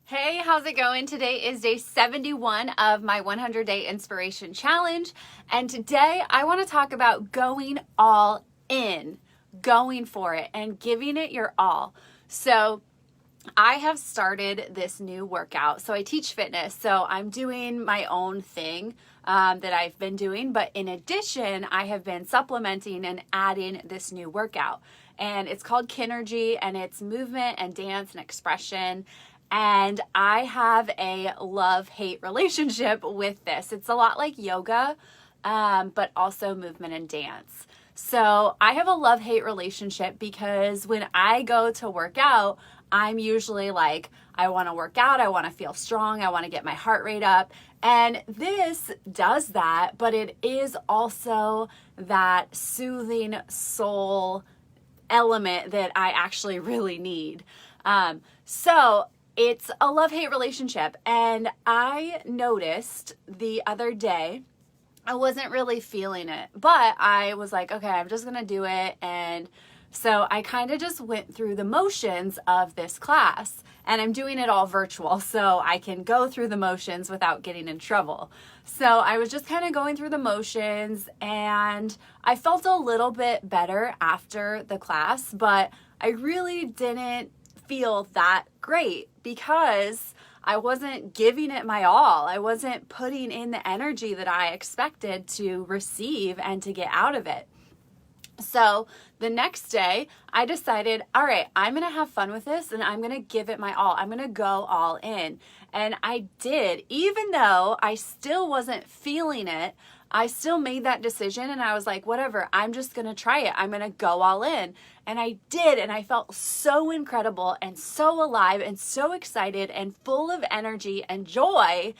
Hey, how's it going? Today is day 71 of my 100 Day Inspiration Challenge. And today I want to talk about going all in, going for it, and giving it your all. So, I have started this new workout. So, I teach fitness. So, I'm doing my own thing that I've been doing. But in addition, I have been supplementing and adding this new workout. And it's called Kinergy, and it's movement and dance and expression. And I have a love-hate relationship with this. It's a lot like yoga, but also movement and dance. So I have a love-hate relationship because when I go to work out, I'm usually like, I want to work out, I want to feel strong, I want to get my heart rate up. And this does that, but it is also that soothing soul element that I actually really need. So it's a love-hate relationship. And I noticed the other day, I wasn't really feeling it, but I was like, okay, I'm just going to do it. And so I kind of just went through the motions of this class, and I'm doing it all virtual so I can go through the motions without getting in trouble. So I was just kind of going through the motions, and I felt a little bit better after the class, but I really didn't feel that great because I wasn't giving it my all. I wasn't putting in the energy that I expected to receive and to get out of it. So the next day, I decided, all right, I'm going to have fun with this and I'm going to give it my all. I'm going to go all in. And I did, even though I still wasn't feeling it. I still made that decision and I was like, whatever, I'm just going to try it. I'm going to go all in. And I did. And I felt so incredible and so alive and so excited and full of energy and joy.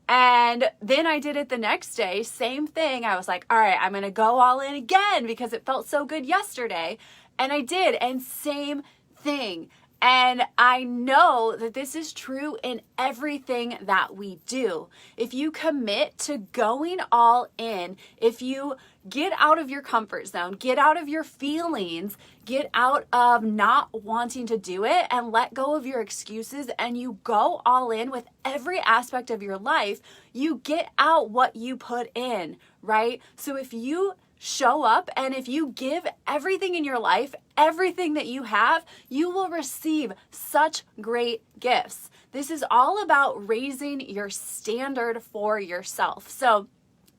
And then I did it the next day, same thing. I was like, all right, I'm going to go all in again because it felt so good yesterday. And I did. And same thing. And I know that this is true in everything that we do. If you commit to going all in, if you get out of your comfort zone, get out of your feelings, get out of not wanting to do it and let go of your excuses, and you go all in with every aspect of your life, you get out what you put in, right? So if you show up and if you give everything in your life, everything that you have, you will receive such great gifts. This is all about raising your standard for yourself. So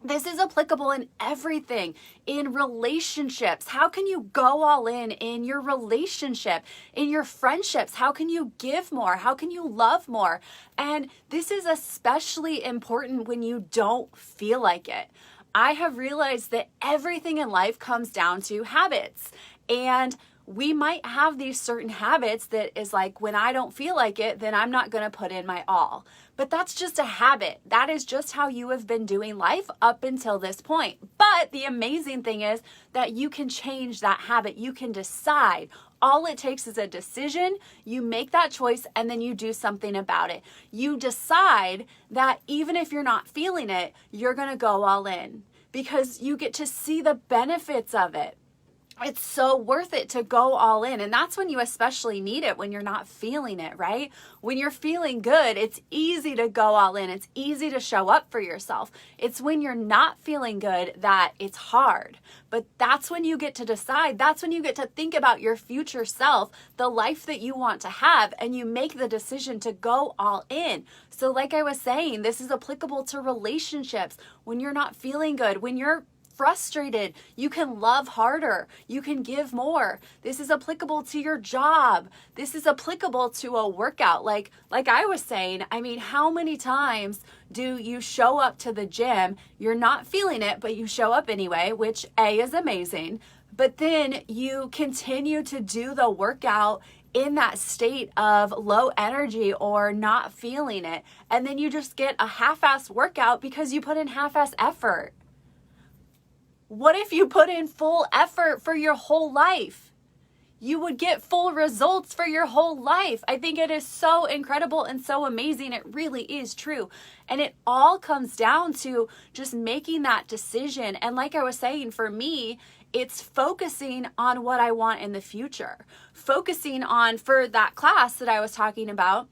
this is applicable in everything, in relationships. How can you go all in your relationship, in your friendships? How can you give more? How can you love more? And this is especially important when you don't feel like it. I have realized that everything in life comes down to habits. And we might have these certain habits that is like, when I don't feel like it, then I'm not going to put in my all. But that's just a habit. That is just how you have been doing life up until this point. But the amazing thing is that you can change that habit. You can decide. All it takes is a decision. You make that choice and then you do something about it. You decide that even if you're not feeling it, you're going to go all in because you get to see the benefits of it. It's so worth it to go all in. And that's when you especially need it, when you're not feeling it, right? When you're feeling good, it's easy to go all in. It's easy to show up for yourself. It's when you're not feeling good that it's hard. But that's when you get to decide. That's when you get to think about your future self, the life that you want to have, and you make the decision to go all in. So like I was saying, this is applicable to relationships. When you're not feeling good, when you're frustrated, you can love harder, you can give more. This is applicable to your job. This is applicable to a workout. Like I was saying, I mean, how many times do you show up to the gym, you're not feeling it, but you show up anyway, which A is amazing, but then you continue to do the workout in that state of low energy or not feeling it, and then you just get a half-ass workout because you put in half-ass effort. What if you put in full effort for your whole life? You would get full results for your whole life. I think it is so incredible and so amazing. It really is true. And it all comes down to just making that decision. And like I was saying, for me, it's focusing on what I want in the future. Focusing on, for that class that I was talking about,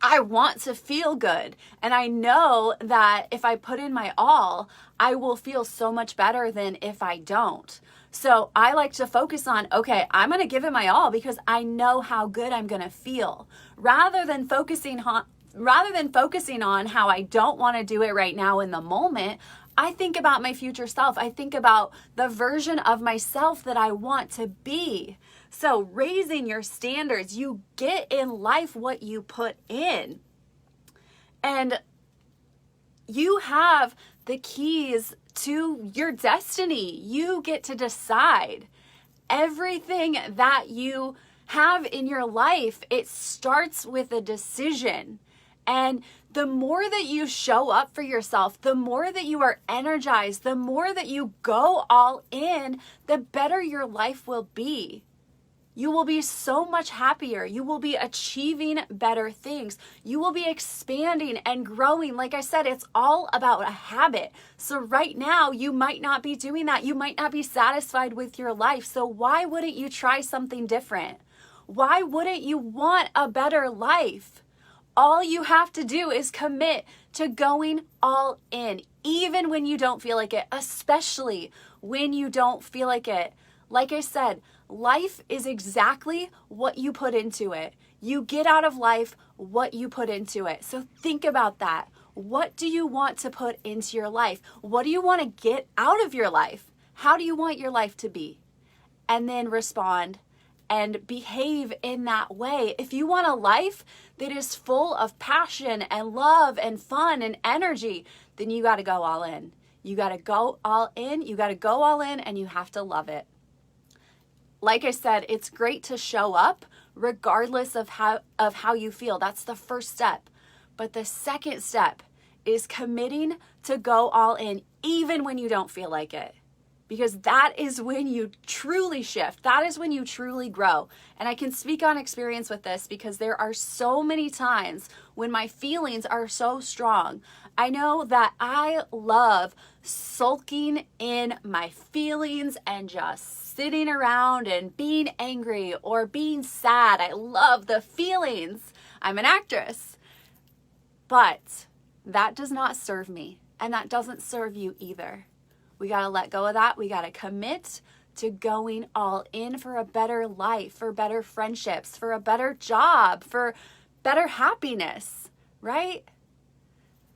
I want to feel good. And I know that if I put in my all, I will feel so much better than if I don't. So I like to focus on, okay, I'm going to give it my all because I know how good I'm going to feel, rather than focusing on how I don't want to do it right now in the moment. I think about my future self. I think about the version of myself that I want to be. So raising your standards, you get in life what you put in. And you have the keys to your destiny. You get to decide. Everything that you have in your life, it starts with a decision. And the more that you show up for yourself, the more that you are energized, the more that you go all in, the better your life will be. You will be so much happier. You will be achieving better things. You will be expanding and growing. Like I said, it's all about a habit. So right now, you might not be doing that. You might not be satisfied with your life. So why wouldn't you try something different? Why wouldn't you want a better life? All you have to do is commit to going all in, even when you don't feel like it, especially when you don't feel like it. Like I said, life is exactly what you put into it. You get out of life what you put into it. So think about that. What do you want to put into your life? What do you want to get out of your life? How do you want your life to be? And then respond and behave in that way. If you want a life that is full of passion and love and fun and energy, then you got to go all in. You got to go all in. You got to go all in, and you have to love it. Like I said, it's great to show up regardless of how you feel. That's the first step. But the second step is committing to go all in, even when you don't feel like it. Because that is when you truly shift. That is when you truly grow. And I can speak on experience with this because there are so many times when my feelings are so strong. I know that I love sulking in my feelings and just sitting around and being angry or being sad. I love the feelings. I'm an actress. But that does not serve me, and that doesn't serve you either. We got to let go of that. We got to commit to going all in for a better life, for better friendships, for a better job, for better happiness, right?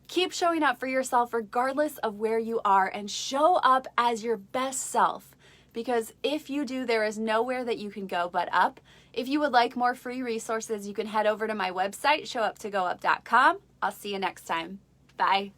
Keep showing up for yourself regardless of where you are, and show up as your best self. Because if you do, there is nowhere that you can go but up. If you would like more free resources, you can head over to my website, showuptogoup.com. I'll see you next time. Bye.